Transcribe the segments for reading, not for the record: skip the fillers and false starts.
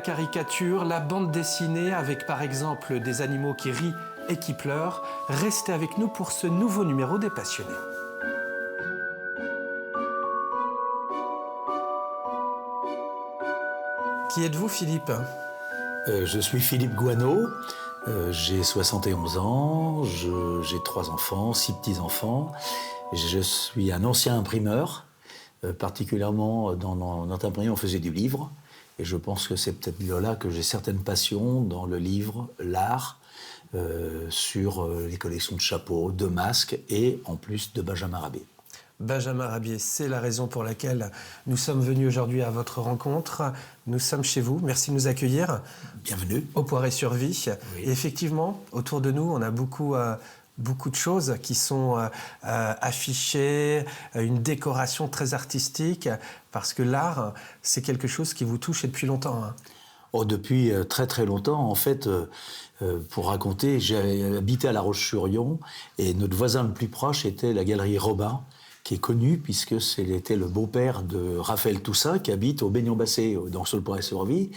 la caricature, la bande dessinée avec par exemple des animaux qui rient et qui pleurent. Restez avec nous pour ce nouveau numéro des Passionnés. Qui êtes-vous, Philippe ? Je suis Philippe Guano, j'ai 71 ans, j'ai 3 enfants, 6 petits-enfants. Je suis un ancien imprimeur, particulièrement dans notre imprimerie on faisait du livre. Et je pense que c'est peut-être là que j'ai certaines passions dans le livre, l'art, sur les collections de chapeaux, de masques et en plus de Benjamin Rabier. Benjamin Rabier, c'est la raison pour laquelle nous sommes venus aujourd'hui à votre rencontre. Nous sommes chez vous, merci de nous accueillir. Bienvenue. Au Poiré-sur-Vie. Oui. Et effectivement, autour de nous, on a beaucoup de choses qui sont affichées, une décoration très artistique, parce que l'art, c'est quelque chose qui vous touche depuis longtemps. Hein. Oh, depuis très très longtemps, en fait, pour raconter, j'ai habité à La Roche-sur-Yon et notre voisin le plus proche était la galerie Robin, qui est connu puisque c'était le beau-père de Raphaël Toussaint qui habite au Baignon-Bassé, sur le Poiré-sur-Vie.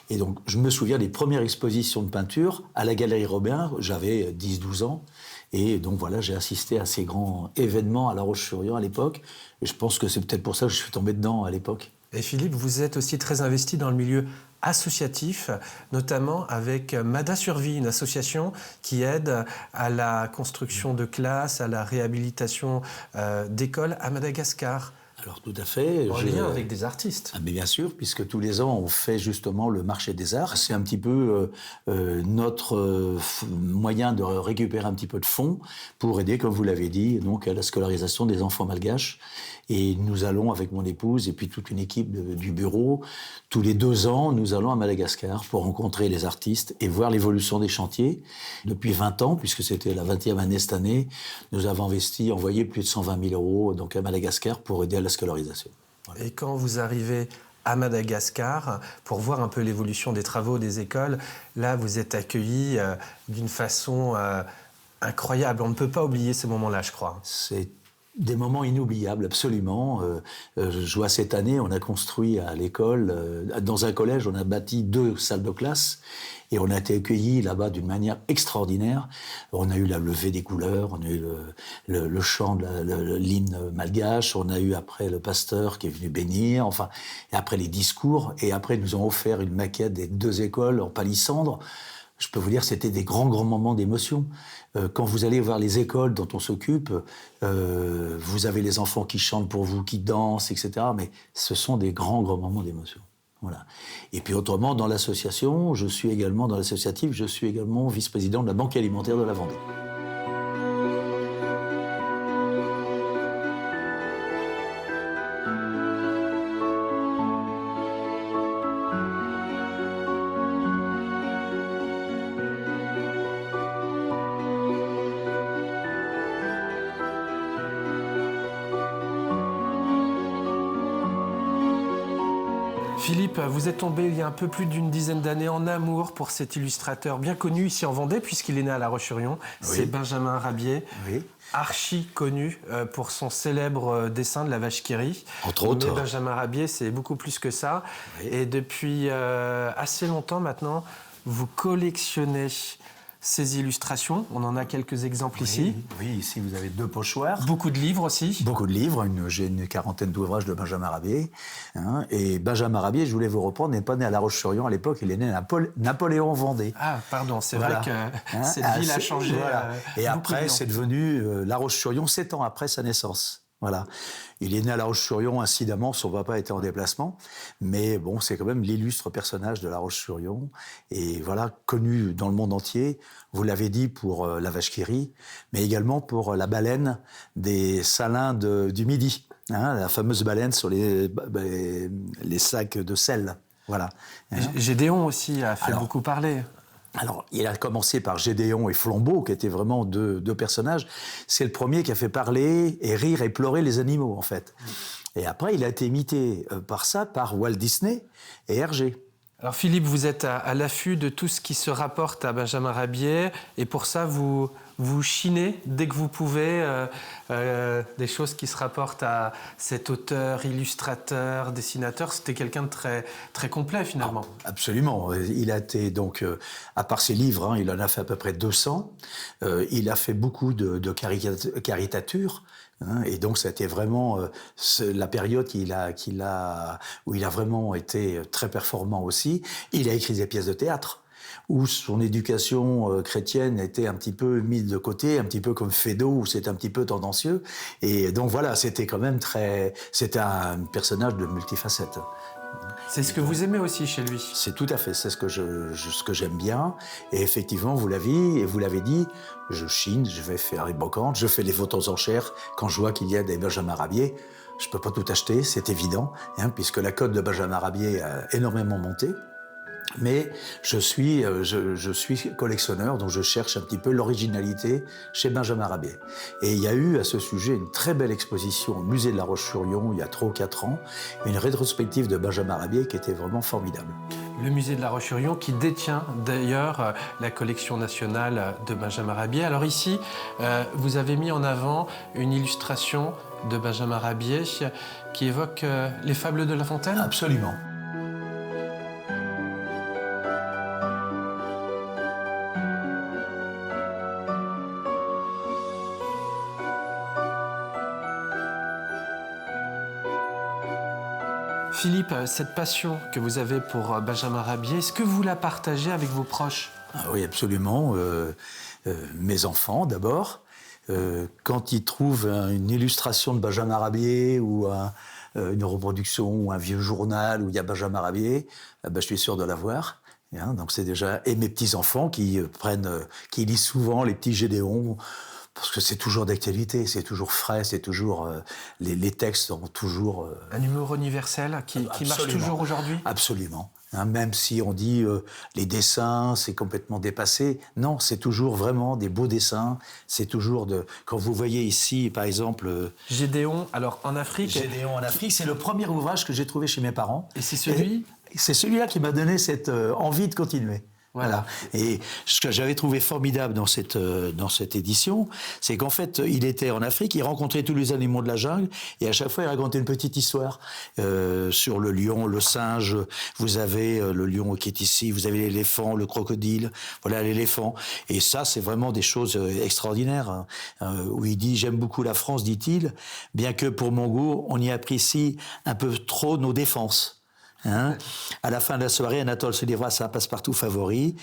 Et donc, je me souviens des premières expositions de peinture à la Galerie Robin, j'avais 10-12 ans. Et donc voilà, j'ai assisté à ces grands événements à La Roche-sur-Yon à l'époque. Et je pense que c'est peut-être pour ça que je suis tombé dedans à l'époque. Et Philippe, vous êtes aussi très investi dans le milieu associatif, notamment avec Mada Survie, une association qui aide à la construction de classes, à la réhabilitation d'écoles à Madagascar. Alors tout à fait. En lien avec des artistes. Ah, mais bien sûr, puisque tous les ans on fait justement le marché des arts. C'est un petit peu notre moyen de récupérer un petit peu de fonds pour aider, comme vous l'avez dit, donc à la scolarisation des enfants malgaches. Et nous allons avec mon épouse et puis toute une équipe du bureau, tous les 2 ans, nous allons à Madagascar pour rencontrer les artistes et voir l'évolution des chantiers. Depuis 20 ans, puisque c'était la 20e année cette année, nous avons envoyé plus de 120 000 euros donc à Madagascar pour aider à la scolarisation. Voilà. Et quand vous arrivez à Madagascar, pour voir un peu l'évolution des travaux des écoles, là, vous êtes accueillis d'une façon incroyable. On ne peut pas oublier ces moments-là, je crois. C'est des moments inoubliables, absolument. Je vois cette année, on a construit à l'école, dans un collège, on a bâti 2 salles de classe et on a été accueillis là-bas d'une manière extraordinaire. On a eu la levée des couleurs, on a eu le chant de l'hymne malgache, on a eu après le pasteur qui est venu bénir, enfin, et après les discours, et après ils nous ont offert une maquette des 2 écoles en palissandre. Je peux vous dire, c'était des grands moments d'émotion. Quand vous allez voir les écoles dont on s'occupe, vous avez les enfants qui chantent pour vous, qui dansent, etc. Mais ce sont des grands moments d'émotion. Voilà. Et puis autrement, dans l'association, je suis également vice-président de la Banque alimentaire de la Vendée. Philippe, vous êtes tombé il y a un peu plus d'une dizaine d'années en amour pour cet illustrateur bien connu ici en Vendée, puisqu'il est né à La Roche-sur-Yon. Oui. C'est Benjamin Rabier, oui. Archi connu pour son célèbre dessin de la vache qui rit. Entre autres. Mais Benjamin Rabier, c'est beaucoup plus que ça. Oui. Et depuis assez longtemps maintenant, vous collectionnez ces illustrations. On en a quelques exemples ici. Oui, ici vous avez 2 pochoirs. Beaucoup de livres aussi. Beaucoup de livres. J'ai une 40aine d'ouvrages de Benjamin Rabier. Hein, et Benjamin Rabier, je voulais vous reprendre, n'est pas né à La Roche-sur-Yon à l'époque, il est né à Napoléon Vendée. Ah, pardon, c'est voilà. Vrai que cette ville a changé. Voilà. Et après, c'est devenu La Roche-sur-Yon 7 ans après sa naissance. Voilà. Il est né à La Roche-sur-Yon, incidemment, son papa était en déplacement, mais bon, c'est quand même l'illustre personnage de La Roche-sur-Yon, et voilà, connu dans le monde entier, vous l'avez dit, pour la vache qui rit, mais également pour la baleine des salins du Midi, hein, la fameuse baleine sur les sacs de sel, voilà. Hein. Gédéon aussi a fait beaucoup parler. Alors, il a commencé par Gédéon et Flambeau, qui étaient vraiment 2 personnages. C'est le premier qui a fait parler et rire et pleurer les animaux, en fait. Et après, il a été imité par Walt Disney et Hergé. Alors Philippe, vous êtes à l'affût de tout ce qui se rapporte à Benjamin Rabier, et pour ça, vous vous chinez dès que vous pouvez des choses qui se rapportent à cet auteur, illustrateur, dessinateur. C'était quelqu'un de très, très complet finalement. Ah, absolument. Il a été donc, à part ses livres, il en a fait à peu près 200. Il a fait beaucoup de caricatures. Et donc, c'était vraiment la période où il a vraiment été très performant aussi. Il a écrit des pièces de théâtre où son éducation chrétienne était un petit peu mise de côté, un petit peu comme Feydeau, où c'était un petit peu tendancieux. Et donc voilà, c'était quand même c'était un personnage de multifacette. C'est ce que vous aimez aussi chez lui. C'est tout à fait, c'est ce que j'aime bien. Et effectivement, vous l'avez dit, je chine, je vais faire les brocantes, je fais les ventes aux enchères. Quand je vois qu'il y a des Benjamin Rabier, je ne peux pas tout acheter, c'est évident, puisque la cote de Benjamin Rabier a énormément monté. Mais je suis collectionneur, donc je cherche un petit peu l'originalité chez Benjamin Rabier. Et il y a eu à ce sujet une très belle exposition au musée de La Roche-sur-Yon il y a 3 ou 4 ans, une rétrospective de Benjamin Rabier qui était vraiment formidable. Le musée de La Roche-sur-Yon qui détient d'ailleurs la collection nationale de Benjamin Rabier. Alors ici, vous avez mis en avant une illustration de Benjamin Rabier qui évoque les fables de La Fontaine. Absolument. Philippe, cette passion que vous avez pour Benjamin Rabier, est-ce que vous la partagez avec vos proches? Oui, absolument. Mes enfants, d'abord. Quand ils trouvent une illustration de Benjamin Rabier ou une reproduction ou un vieux journal où il y a Benjamin Rabier, je suis sûr de l'avoir. Donc c'est déjà... Et mes petits-enfants qui lisent souvent les petits Gédéons, parce que c'est toujours d'actualité, c'est toujours frais, c'est toujours... les textes sont toujours... Un humour universel qui marche toujours aujourd'hui? Absolument. Même si on dit les dessins, c'est complètement dépassé. Non, c'est toujours vraiment des beaux dessins. C'est toujours Quand vous voyez ici, par exemple... Gédéon, alors en Afrique... Gédéon en Afrique, c'est le premier ouvrage que j'ai trouvé chez mes parents. Et c'est celui... C'est celui-là qui m'a donné cette envie de continuer. Voilà. Et ce que j'avais trouvé formidable dans cette édition, c'est qu'en fait, il était en Afrique, il rencontrait tous les animaux de la jungle, et à chaque fois, il racontait une petite histoire sur le lion, le singe. Vous avez le lion qui est ici, vous avez l'éléphant, le crocodile, voilà l'éléphant. Et ça, c'est vraiment des choses extraordinaires. Où il dit, j'aime beaucoup la France, dit-il, bien que pour mon goût, on y apprécie un peu trop nos défenses. À la fin de la soirée, Anatole se livra à sa passe-partout favori.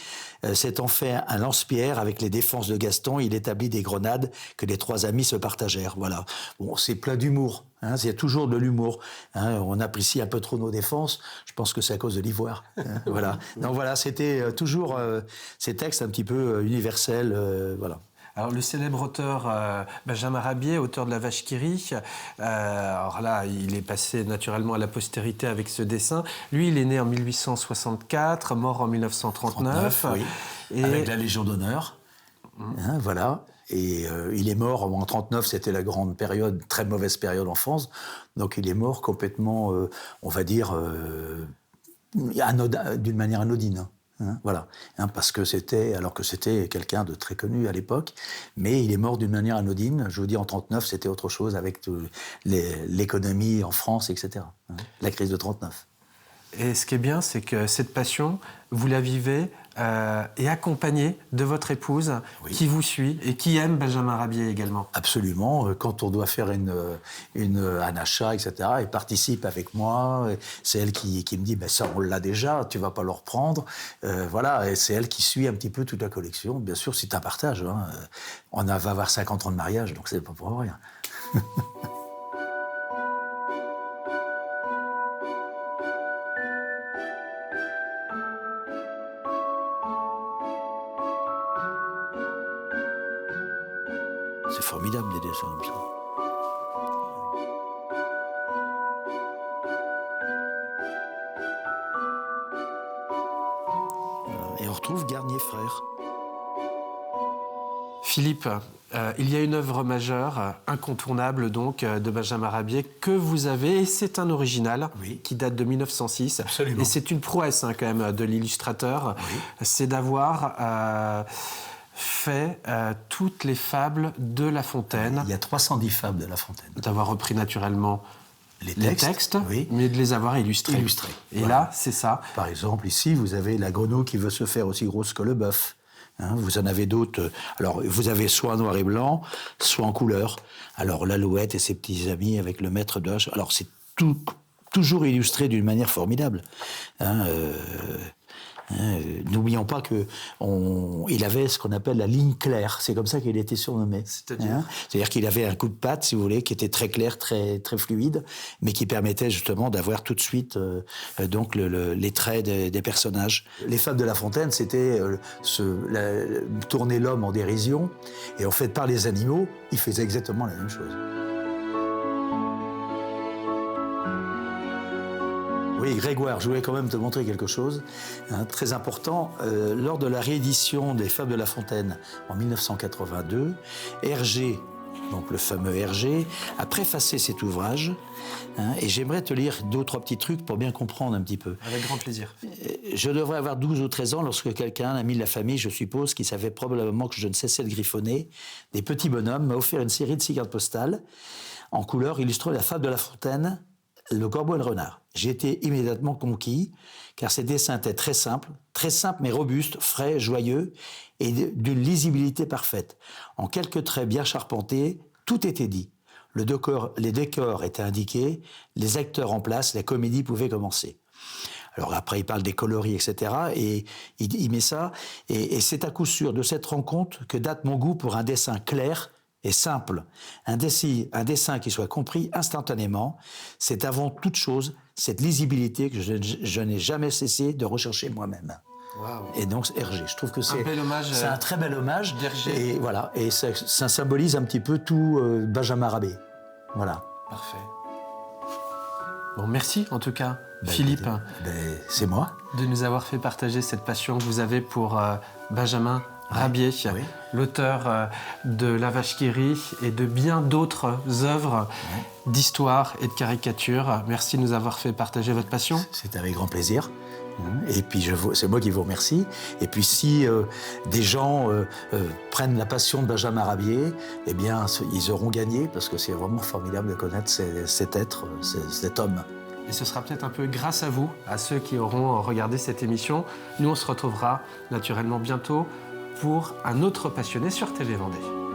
S'étant fait un lance-pierre avec les défenses de Gaston, il établit des grenades que les 3 amis se partagèrent. Voilà. Bon, c'est plein d'humour. Il y a toujours de l'humour. On apprécie un peu trop nos défenses. Je pense que c'est à cause de l'ivoire. Voilà. Donc voilà, c'était toujours ces textes un petit peu universels. Voilà. Alors, le célèbre auteur Benjamin Rabier, auteur de La Vache qui rit, alors là, il est passé naturellement à la postérité avec ce dessin. Lui, il est né en 1864, mort en 1939. Oui. Et... avec la Légion d'honneur. Voilà. Et il est mort en 1939, c'était la grande période, très mauvaise période en France. Donc il est mort complètement, on va dire, d'une manière anodine. Voilà, parce que c'était quelqu'un de très connu à l'époque, mais il est mort d'une manière anodine. Je vous dis, en 1939, c'était autre chose avec l'économie en France, etc. La crise de 1939. Et ce qui est bien, c'est que cette passion, vous la vivez et accompagnée de votre épouse, qui vous suit et qui aime Benjamin Rabier également. Absolument. Quand on doit faire un achat, etc., elle participe avec moi. C'est elle qui me dit, ça, on l'a déjà, tu vas pas le reprendre. Voilà. Et c'est elle qui suit un petit peu toute la collection. Bien sûr, c'est un partage. On va avoir 50 ans de mariage, donc c'est pas pour rien. C'est formidable, des dessins comme ça. Et on retrouve Garnier frère. Philippe, il y a une œuvre majeure, incontournable donc, de Benjamin Rabier, que vous avez, et c'est un original, qui date de 1906. Absolument. Et c'est une prouesse quand même de l'illustrateur, c'est d'avoir fait toutes les fables de La Fontaine. Il y a 310 fables de La Fontaine. D'avoir repris naturellement les textes, oui, mais de les avoir illustrés. Et voilà. Là, c'est ça. Par exemple, ici, vous avez la grenouille qui veut se faire aussi grosse que le bœuf. Vous en avez d'autres. Alors, vous avez soit en noir et blanc, soit en couleur. Alors, l'Alouette et ses petits amis avec le maître d'Oche. Alors, c'est toujours illustré d'une manière formidable. N'oublions pas qu'il avait ce qu'on appelle la ligne claire. C'est comme ça qu'il était surnommé. C'est-à-dire qu'il avait un coup de patte, si vous voulez, qui était très clair, très, très fluide, mais qui permettait justement d'avoir tout de suite donc les traits des personnages. Les fables de La Fontaine, c'était tourner l'homme en dérision, et en fait, par les animaux, il faisait exactement la même chose. Oui, Grégoire, je voulais quand même te montrer quelque chose très important. Lors de la réédition des Fables de La Fontaine en 1982, Hergé, donc le fameux Hergé, a préfacé cet ouvrage. Et j'aimerais te lire 2 ou 3 petits trucs pour bien comprendre un petit peu. Avec grand plaisir. Je devrais avoir 12 ou 13 ans lorsque quelqu'un, un ami de la famille, je suppose, qui savait probablement que je ne cessais de griffonner, des petits bonhommes, m'a offert une série de 6 cartes postales en couleur illustrant la Fable de La Fontaine, le corbeau et le renard. J'ai été immédiatement conquis, car ces dessins étaient très simples mais robustes, frais, joyeux, et d'une lisibilité parfaite. En quelques traits bien charpentés, tout était dit. Les décors étaient indiqués, les acteurs en place, la comédie pouvait commencer. Alors après, il parle des coloris, etc. Et il met ça. Et c'est à coup sûr de cette rencontre que date mon goût pour un dessin clair et simple. Un dessin qui soit compris instantanément. C'est avant toute chose cette lisibilité que je n'ai jamais cessé de rechercher moi-même. Wow. Et donc Hergé, je trouve que c'est un très bel hommage. d'Hergé. Et voilà, et ça symbolise un petit peu tout Benjamin Rabé. Voilà. Parfait. Bon, merci en tout cas, Philippe. C'est moi. De nous avoir fait partager cette passion que vous avez pour Benjamin Rabier, oui. L'auteur de La Vache qui rit et de bien d'autres œuvres d'histoire et de caricature. Merci de nous avoir fait partager votre passion. C'est avec grand plaisir. Et puis c'est moi qui vous remercie. Et puis si des gens prennent la passion de Benjamin Rabier, eh bien ils auront gagné, parce que c'est vraiment formidable de connaître cet être, cet homme. Et ce sera peut-être un peu grâce à vous, à ceux qui auront regardé cette émission. Nous, on se retrouvera naturellement bientôt pour un autre passionné sur TV Vendée.